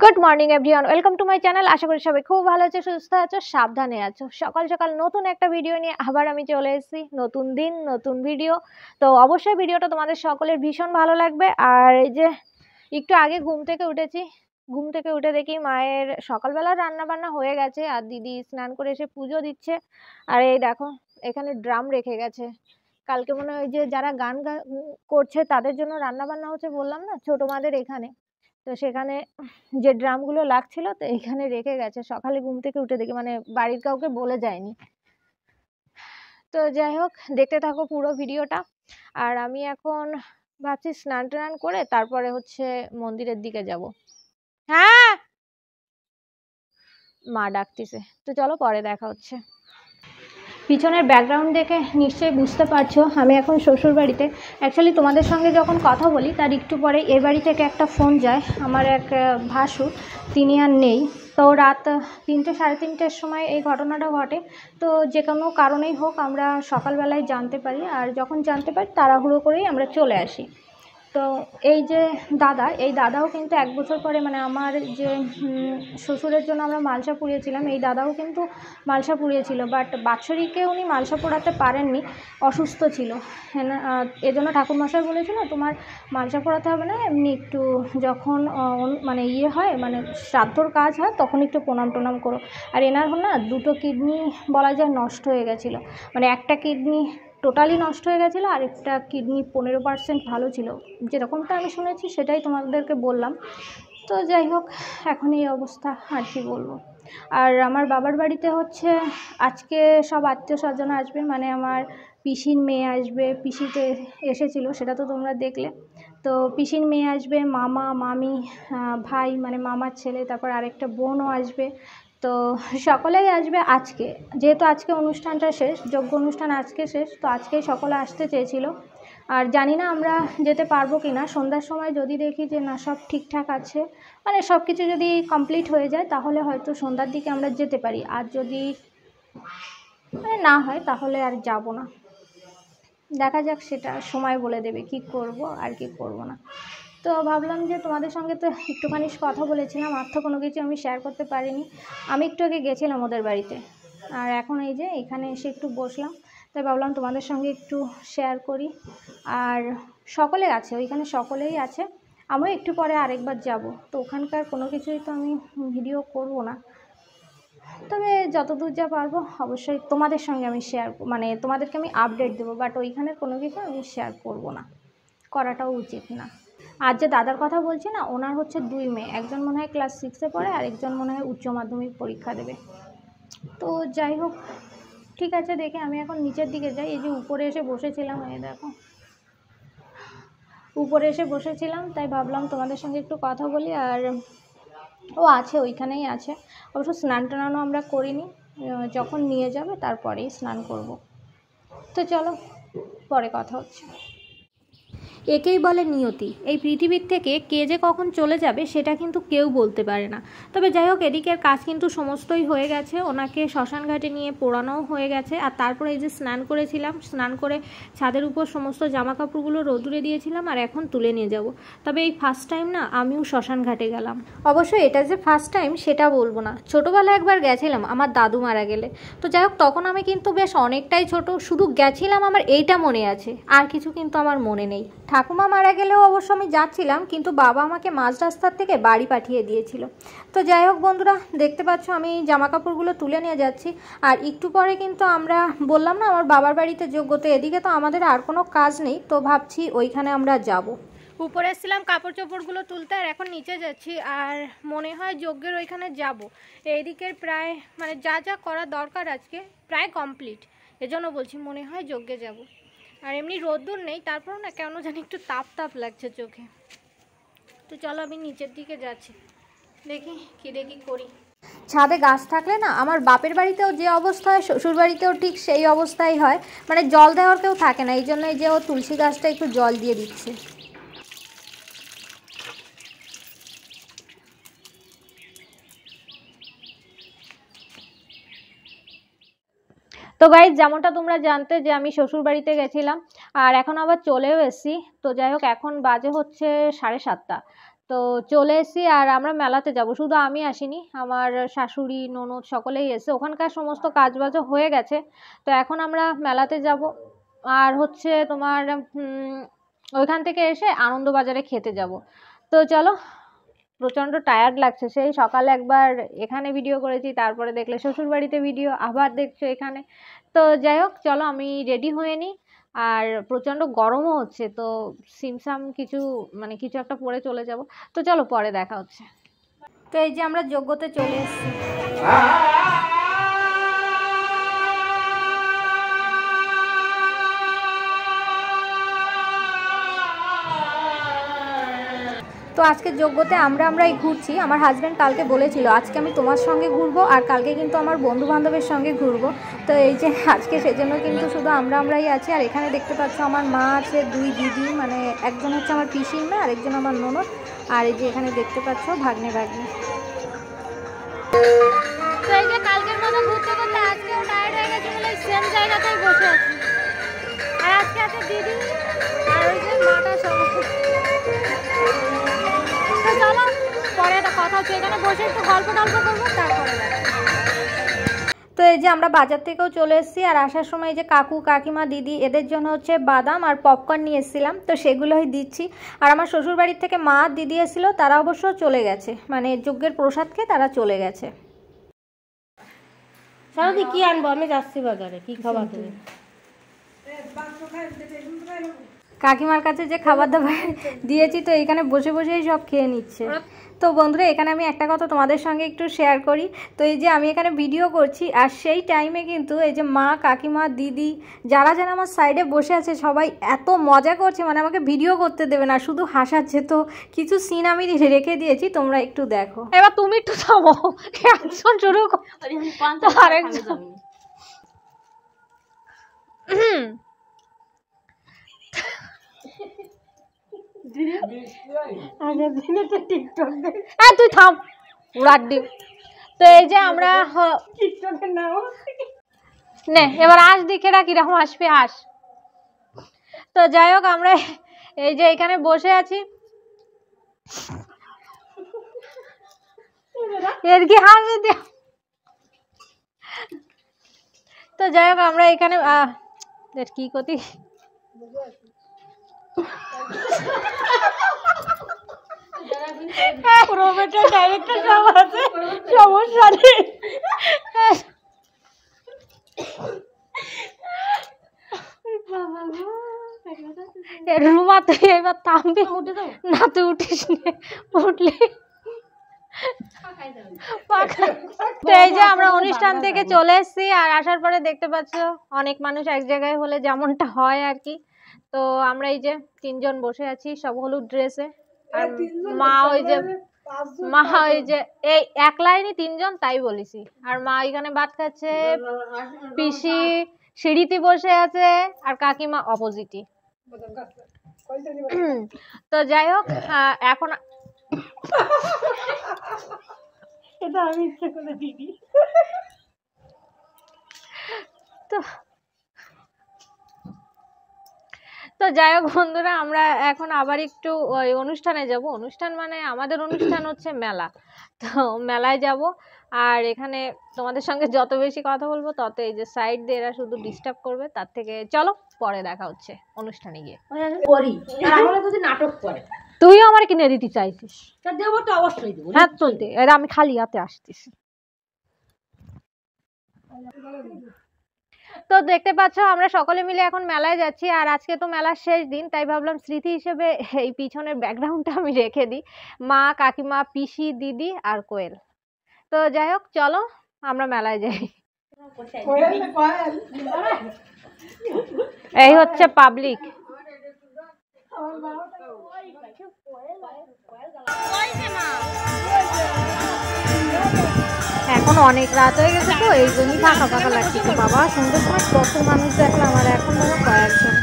Good morning everyone, welcome to my channel. আশা করি সবাই খুব ভালো আছো, সুস্থ আছো, সাবধানে আছো। সকাল সকাল নতুন একটা ভিডিও নিয়ে আবার আমি চলে এসেছি। নতুন দিন, নতুন ভিডিও। তো অবশ্যই ভিডিওটা তোমাদের সকলের ভীষণ ভালো লাগবে। আর এই যে একটু আগে ঘুম থেকে উঠেছি, ঘুম থেকে উঠে দেখি মায়ের সকালবেলা রান্না বান্না হয়ে গেছে, আর দিদি স্নান করে এসে পুজো দিচ্ছে। আর এই দেখো এখানে ড্রাম রেখে গেছে। কালকে মনে হয় যে যারা গান করছে তাদের জন্য রান্না বান্না হচ্ছে, বললাম না ছোট মাদের এখানে। তো সেখানে যে ড্রামগুলো লাগছিল তো এখানে রেখে গেছে। সকালে ঘুম থেকে উঠে দেখি, মানে বাড়ির কাউকে বলে যায়নি। তো যাই হোক, দেখতে থাকো পুরো ভিডিওটা। আর আমি এখন ভাবছি স্নান টান করে তারপরে হচ্ছে মন্দিরের দিকে যাব। হ্যাঁ, মা ডাকতেছে, তো চলো পরে দেখা হচ্ছে। পিছনের ব্যাকগ্রাউন্ড দেখে নিশ্চয়ই বুঝতে পারছো আমি এখন শ্বশুর বাড়িতে। অ্যাকচুয়ালি তোমাদের সঙ্গে যখন কথা বলি তার একটু পরে এ বাড়ি থেকে একটা ফোন যায়। আমার এক ভাসুর, তিনি আর নেই। তো রাত 3টে সাড়ে 3টের সময় এই ঘটনাটা ঘটে। তো যে কোনো কারণেই হোক আমরা সকালবেলায় জানতে পারি, আর যখন জানতে পারি তাড়াহুড়ো করেই আমরা চলে আসি। তো এই যে দাদা, এই দাদাও কিন্তু 1 বছর পরে, মানে আমার যে শ্বশুরের জন্য আমরা মালসা পুড়িয়েছিলাম, এই দাদাও কিন্তু মালসা পুড়িয়েছিল। বাট বাৎসরিকে উনি মালসা পোড়াতে পারেননি, অসুস্থ ছিল। এজন্য ঠাকুরমশাই বলেছিল তোমার মালসা পোড়াতে হবে না, এমনি একটু যখন মানে ইয়ে হয়, মানে শ্রাদ্ধর কাজ হয় তখন একটু প্রণাম টনাম করো। আর এনার না 2টো কিডনি বলা যায় নষ্ট হয়ে গেছিলো। মানে একটা কিডনি টোটালি নষ্ট হয়ে গেছিলো, আর একটা কিডনি 15% ভালো ছিল। যেরকমটা আমি শুনেছি সেটাই তোমাদেরকে বললাম। তো যাই হোক, এখন এই অবস্থা, আর কি বলবো। আর আমার বাবার বাড়িতে হচ্ছে আজকে সব আত্মীয় স্বজন আসবে, মানে আমার পিসির মেয়ে আসবে। পিসিতে এসেছিলো, সেটা তো তোমরা দেখলে। তো পিসির মেয়ে আসবে, মামা মামি, ভাই মানে মামার ছেলে, তারপর আরেকটা বোনও আসবে। তো সকলেই আসবে আজকে, যেহেতু আজকে অনুষ্ঠানটা শেষ, যজ্ঞ অনুষ্ঠান আজকে শেষ, তো আজকেই সকলে আসতে চেয়েছিল। আর জানি না আমরা যেতে পারবো কি না। সন্ধ্যার সময় যদি দেখি যে না সব ঠিকঠাক আছে, মানে সব কিছু যদি কমপ্লিট হয়ে যায়, তাহলে হয়তো সন্ধ্যার দিকে আমরা যেতে পারি। আর যদি মানে না হয় তাহলে আর যাব না। দেখা যাক, সেটা সময় বলে দেবে কি করব আর কি করব না। তো ভাবলাম যে তোমাদের সঙ্গে তো একটুখানি কথা বলেছিলাম, আর তো কোনো কিছু আমি শেয়ার করতে পারিনি। আমি একটু আগে গেছিলাম ওদের বাড়িতে, আর এখন এই যে এখানে এসে একটু বসলাম। তাই ভাবলাম তোমাদের সঙ্গে একটু শেয়ার করি। আর সকলে আছে ওইখানে, সকলেই আছে। আমিও একটু পরে আরেকবার যাব। তো ওখানকার কোনো কিছুই তো আমি ভিডিও করব না, তবে যতদূর যা পারবো অবশ্যই তোমাদের সঙ্গে আমি শেয়ার, মানে তোমাদেরকে আমি আপডেট দেবো। বাট ওইখানের কোনো কিছু আমি শেয়ার করব না, করাটাও উচিত না। আর যে দাদার কথা বলছি না, ওনার হচ্ছে 2 মেয়ে, একজন মনে হয় ক্লাস 6-এ পড়ে, আর একজন মনে হয় উচ্চ মাধ্যমিক পরীক্ষা দেবে। তো যাই হোক, ঠিক আছে, দেখে আমি এখন নিচের দিকে যাই। এই যে উপরে এসে বসেছিলাম, এই দেখো উপরে এসে বসেছিলাম, তাই ভাবলাম তোমাদের সঙ্গে একটু কথা বলি। আর ও আছে, ওইখানেই আছে। অবশ্য স্নান টানানো আমরা করিনি, যখন নিয়ে যাবে তারপরেই স্নান করব। তো চলো, পরে কথা হচ্ছে। একেই বলে নিয়তি। এই পৃথিবীর থেকে কে যে কখন চলে যাবে সেটা কিন্তু কেউ বলতে পারে না। তবে যাই হোক, এদিকের কাজ কিন্তু সমস্তই হয়ে গেছে। ওনাকে শ্মশান ঘাটে নিয়ে পোড়ানোও হয়ে গেছে। আর তারপরে এই যে স্নান করেছিলাম, স্নান করে ছাদের উপর সমস্ত জামা কাপড়গুলো রোদুরে দিয়েছিলাম, আর এখন তুলে নিয়ে যাব। তবে এই ফার্স্ট টাইম না আমিও শ্মশান ঘাটে গেলাম। অবশ্যই এটা যে ফার্স্ট টাইম সেটা বলবো না, ছোটোবেলায় একবার গেছিলাম আমার দাদু মারা গেলে। তো যাই হোক, তখন আমি কিন্তু বেশ অনেকটাই ছোট, শুধু গেছিলাম আমার এইটা মনে আছে, আর কিছু কিন্তু আমার মনে নেই। ঠাকুমা মারা গেলেও অবশ্য আমি যাচ্ছিলাম, কিন্তু বাবা আমাকে মাঝ রাস্তার থেকে বাড়ি পাঠিয়ে দিয়েছিল। তো যাই হোক বন্ধুরা, দেখতে পাচ্ছ আমি জামা কাপড়গুলো তুলে নিয়ে যাচ্ছি। আর একটু পরে কিন্তু আমরা, বললাম না আমার বাবার বাড়িতে যোগ্য, তো এদিকে তো আমাদের আর কোনো কাজ নেই, তো ভাবছি ওইখানে আমরা যাব। উপরে এসেছিলাম কাপড় চোপড়গুলো তুলতে, আর এখন নিচে যাচ্ছি। আর মনে হয় যজ্ঞের ওইখানে যাব। এইদিকের প্রায় মানে যা যা করা দরকার আজকে প্রায় কমপ্লিট, এজন্য বলছি মনে হয় যজ্ঞে যাব। আর এমনি রোদ্দুর নেই, তারপর না কেন জানি একটু তাপ তাপ লাগছে চোখে। তো চলো আমি নিচের দিকে যাচ্ছি, দেখি কি করি। ছাদে গাছ থাকলে না, আমার বাপের বাড়িতেও যে অবস্থা হয় শ্বশুর বাড়িতেও ঠিক সেই অবস্থাই হয়, মানে জল দেওয়ার কেউ থাকে না। এই জন্যই যে ও তুলসী গাছটা একটু জল দিয়ে দিচ্ছে। তো গাইজ, যেমনটা তোমরা জানতে যে আমি শ্বশুর বাড়িতে গেছিলাম, আর এখন আবার চলেও এসেছি। তো যাই হোক, এখন বাজে হচ্ছে 7:30। তো চলে এসেছি আর আমরা মেলাতে যাব। শুধু আমি আসিনি, আমার শাশুড়ি ননদ সকলেই এসে, ওখানকার সমস্ত কাজবাজও হয়ে গেছে। তো এখন আমরা মেলাতে যাব আর হচ্ছে তোমার ওইখান থেকে এসে আনন্দবাজারে খেতে যাব। তো চলো, প্রচণ্ড টায়ার্ড লাগছে, সেই সকালে একবার এখানে ভিডিও করেছি, তারপরে দেখলে শ্বশুরবাড়িতে ভিডিও, আবার দেখছো এখানে। তো যাই হোক, চলো আমি রেডি হয়ে নিই। আর প্রচণ্ড গরমও হচ্ছে, তো সিমসাম কিছু মানে কিছু একটা পরে চলে যাব। তো চলো পরে দেখা হচ্ছে। তো এই যে আমরা যজ্ঞতে চলে এসেছি। তো আজকে যজ্ঞতে আমরাই ঘুরছি। আমার হাজব্যান্ড কালকে বলেছিল আজকে আমি তোমার সঙ্গে ঘুরবো আর কালকে কিন্তু আমার বন্ধু বান্ধবের সঙ্গে ঘুরবো। তো এই যে আজকে সেজন্য কিন্তু শুধু আমরাই আছি। আর এখানে দেখতে পাচ্ছ আমার মা আছে, দুই দিদি, মানে একজন হচ্ছে আমার পিসির মেয়ে আর একজন আমার ননদ। আর এই যে এখানে দেখতে পাচ্ছ ভাগ্নে। তো এই যে কালকের মতো ঘুরতে ঘুরতে আজকেও টায়ার্ড হয়ে গেছে বলে সেম জায়গাতেই বসে আছি। আর আজকে আছে দিদি আর ওই যে মাটা সবাই। চলো পরে একটা কথা হচ্ছে, এখানে বসে একটু গল্প করবো, তারপরে দেখা। তো এই যে আমরা বাজার থেকেও চলে এসেছি আর আসার সময় এই যে কাকু কাকিমা দিদি এদের জন্য হচ্ছে বাদাম আর পপকর্ন নিয়ে এসেছিলাম, তো সেগুলোই দিচ্ছি। আর আমার শ্বশুরবাড়ির থেকে মা দিদি এসেছিলো, তারা অবশ্য চলে গেছে, মানে যজ্ঞের প্রসাদ খেয়ে তারা চলে গেছে। সারাদি কি আনবো, আমি যাচ্ছি বাজারে, কি খাবার দেবে? কাকিমার কাছে যে খাবার দাবার দিয়েছি, তো এখানে বসে বসেই সব খেয়ে নিচ্ছে। তো বন্ধুরা, এখানে আমি একটা কথা তোমাদের সঙ্গে একটু শেয়ার করি। তো এই যে আমি এখানে ভিডিও করছি আর সেই টাইমে কিন্তু এই যে মা কাকিমা দিদি যারা আমার সাইডে বসে আছে সবাই এত মজা করছে, মানে আমাকে ভিডিও করতে দেবে না, শুধু হাসাচ্ছে। তো কিছু সিন আমি রেখে দিয়েছি, তোমরা একটু দেখো। এবার তুমি একটু থামো, একজন শুরু আরেকজন। তুই থাম উড়াড্ডি। তো এই যে আমরা নে এবার আস দিকে রাখি, কিরকম আসবে আস। তো যাই হোক, আমরা এই যে এখানে বসে আছি, এর কি হাসি দিয়া। তো যাই হোক, আমরা এখানে কি করতে সমস্যা নেই। রুমা তুই এবার থামবি না, তুই উঠিস উঠলি। তো এই যে আমরা অনুষ্ঠান থেকে চলে এসেছি আর আসার পরে দেখতে পাচ্ছ অনেক মানুষ এক জায়গায় হলে যেমনটা হয় আর কি। তো আমরা এই যে তিনজন বসে আছি সব হলুদ ড্রেসে, আর মা ওই যে এই এক লাইনে তিনজন, তাই বলেছি। আর মা এখানে ভাত খাচ্ছে, পিসি সিঁড়িতে বসে আছে আর কাকিমা অপোজিটে। তো যাই হোক, এখন এটা আমি ইচ্ছা করে দিদি। তো যাই হোক বন্ধুরা, আমরা এখন আবার একটু ওই অনুষ্ঠানে যাব। অনুষ্ঠান মানে আমাদের অনুষ্ঠান হচ্ছে মেলা, তো মেলায় যাব। আর এখানে তোমাদের সঙ্গে যত বেশি কথা বলবো তত এই যে সাইড দিয়ে এরা শুধু ডিস্টার্ব করবে, তার থেকে চলো পরে দেখা হচ্ছে অনুষ্ঠানে গিয়ে। নাটক করে তুইও আমার কিনে দিতে চাইছিস? দেবো তো, অবশ্যই দেবো। হ্যাঁ চলতে, এরা আমি খালি হাতে আসতেছি। তো দেখতে পাচ্ছ আমরা সকলে মিলে এখন মেলায় যাচ্ছি। আর আজকে তো মেলার শেষ দিন, তাই ভাবলাম স্মৃতি হিসেবে এই পিছনের ব্যাকগ্রাউন্ডটা আমি রেখে দিই, মা কাকিমা পিসি দিদি আর কোয়েল। তো যাই হোক, চলো আমরা মেলায় যাই। এই হচ্ছে পাবলিক। এখন অনেক রাত হয়ে গেছে, তো এই জন্যই ফাঁকা ফাঁকা লাগছে। তো বাবা সন্ধ্যের সময় কত মানুষ দেখলাম, আর এখন ধরো কয়েকজন।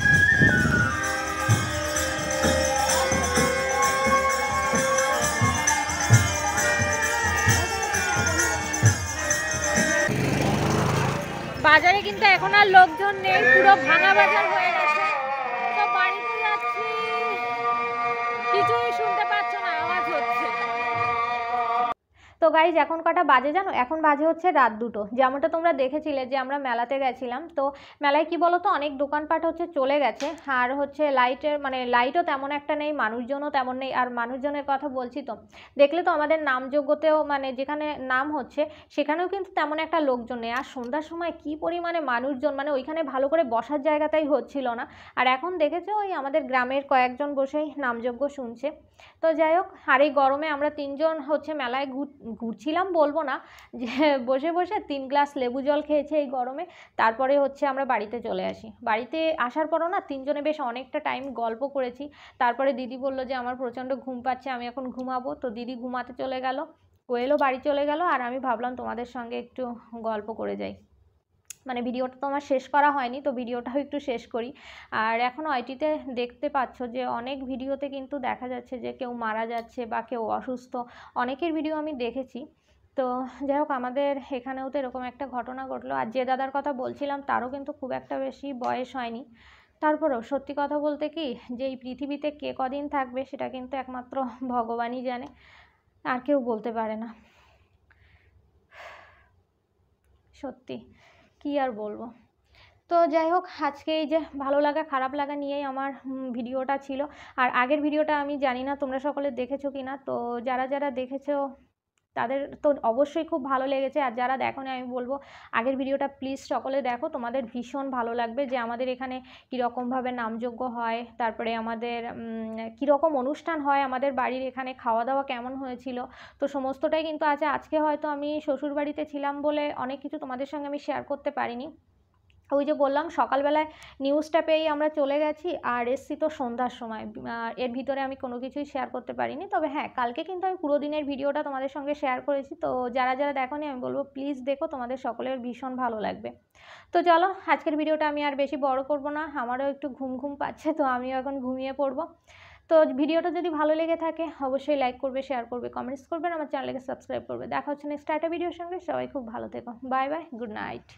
বাজারে কিন্তু এখন আর লোকজন নেই, পুরো ভাঙা বাজার হয়ে গেছে। তো বাড়িতে যাচ্ছি, কিছুই শুনতে পাচ্ছ না, আওয়াজ হচ্ছে। তো গাইজ এখন কটা বাজে জানো, এখন বাজে হচ্ছে রাত 2টো। যেমনটা তোমরা দেখেছিলে যে আমরা মেলাতে গেছিলাম, তো মেলায় কি বলো তো অনেক দোকানপাট হচ্ছে চলে গেছে, আর হচ্ছে লাইটের মানে লাইটও তেমন একটা নেই, মানুষজনও তেমন নেই। আর মানুষজনের কথা বলছি তো, দেখলে তো আমাদের নামযোগ্যতেও মানে যেখানে নাম হচ্ছে সেখানেও কিন্তু তেমন একটা লোকজন নেই। আর সন্ধ্যার সময় কি পরিমাণে মানুষজন, মানে ওইখানে ভালো করে বসার জায়গাটাই হচ্ছিল না। আর এখন দেখেছো ওই আমাদের গ্রামের কয়েকজন বসেই নামযজ্ঞ শুনছে। তো যাই হোক, আর এই গরমে আমরা 3জন হচ্ছে মেলায় ঘুরছিলাম বলবো না, যে বসে বসে 3 গ্লাস লেবু জল খেয়েছে এই গরমে। তারপরে হচ্ছে আমরা বাড়িতে চলে আসি। বাড়িতে আসার পরও না 3জনে বেশ অনেকটা টাইম গল্প করেছি। তারপরে দিদি বললো যে আমার প্রচণ্ড ঘুম পাচ্ছে, আমি এখন ঘুমাবো। তো দিদি ঘুমাতে চলে গেল, কোয়েলও বাড়ি চলে গেল, আর আমি ভাবলাম তোমাদের সঙ্গে একটু গল্প করে যাই। মানে ভিডিওটা তো আমার শেষ করা হয়নি, তো ভিডিওটাও একটু শেষ করি। আর এখন আইটিতে দেখতে পাচ্ছ যে অনেক ভিডিওতে কিন্তু দেখা যাচ্ছে যে কেউ মারা যাচ্ছে বা কেউ অসুস্থ, অনেকের ভিডিও আমি দেখেছি। তো যাই হোক, আমাদের এখানেও তো এরকম একটা ঘটনা ঘটলো। আর যে দাদার কথা বলছিলাম তারও কিন্তু খুব একটা বেশি বয়স হয়নি। তারপরেও সত্যি কথা বলতে কি, যে এই পৃথিবীতে কে কদিন থাকবে সেটা কিন্তু একমাত্র ভগবানই জানে, আর কেউ বলতে পারে না। সত্যি কি আর বলবো। তো যাই হোক, আজকে এই যে ভালো লাগা খারাপ লাগা নিয়েই আমার ভিডিওটা ছিল। আর আগের ভিডিওটা আমি জানি না তোমরা সকলে দেখেছো কি না, তো যারা যারা দেখেছো তাদের তো অবশ্যই খুব ভালো লেগেছে। আর যারা দেখোনি আমি বলবো আগের ভিডিওটা প্লিজ সকলে দেখো, তোমাদের ভীষণ ভালো লাগবে যে আমাদের এখানে কীরকমভাবে নামযজ্ঞ হয়, তারপরে আমাদের কীরকম অনুষ্ঠান হয়, আমাদের বাড়ির এখানে খাওয়া দাওয়া কেমন হয়েছিল। তো সমস্তটাই কিন্তু আছে। আজকে হয়তো আমি শ্বশুরবাড়িতে ছিলাম বলে অনেক কিছু তোমাদের সঙ্গে আমি শেয়ার করতে পারিনি। ওই যে বললাম সকালবেলায় নিউজটা পেয়েই আমরা চলে গেছি, আর এসছি তো সন্ধ্যার সময়। এর ভিতরে আমি কোনো কিছুই শেয়ার করতে পারিনি। তবে হ্যাঁ, কালকে কিন্তু আমি পুরো দিনের ভিডিওটা তোমাদের সঙ্গে শেয়ার করেছি। তো যারা যারা দেখোনি আমি বলবো প্লিজ দেখো, তোমাদের সকলের ভীষণ ভালো লাগবে। তো চলো, আজকের ভিডিওটা আমি আর বেশি বড় করব না, আমারও একটু ঘুম ঘুম পাচ্ছে, তো আমিও এখন ঘুমিয়ে পড়বো। তো ভিডিওটা যদি ভালো লেগে থাকে অবশ্যই লাইক করবে, শেয়ার করবে, কমেন্টস করবেন, আমার চ্যানেলকে সাবস্ক্রাইব করবে। দেখা হচ্ছে নেক্সট একটা ভিডিওর সঙ্গে। সবাই খুব ভালো থেকো, বাই বাই, গুড নাইট।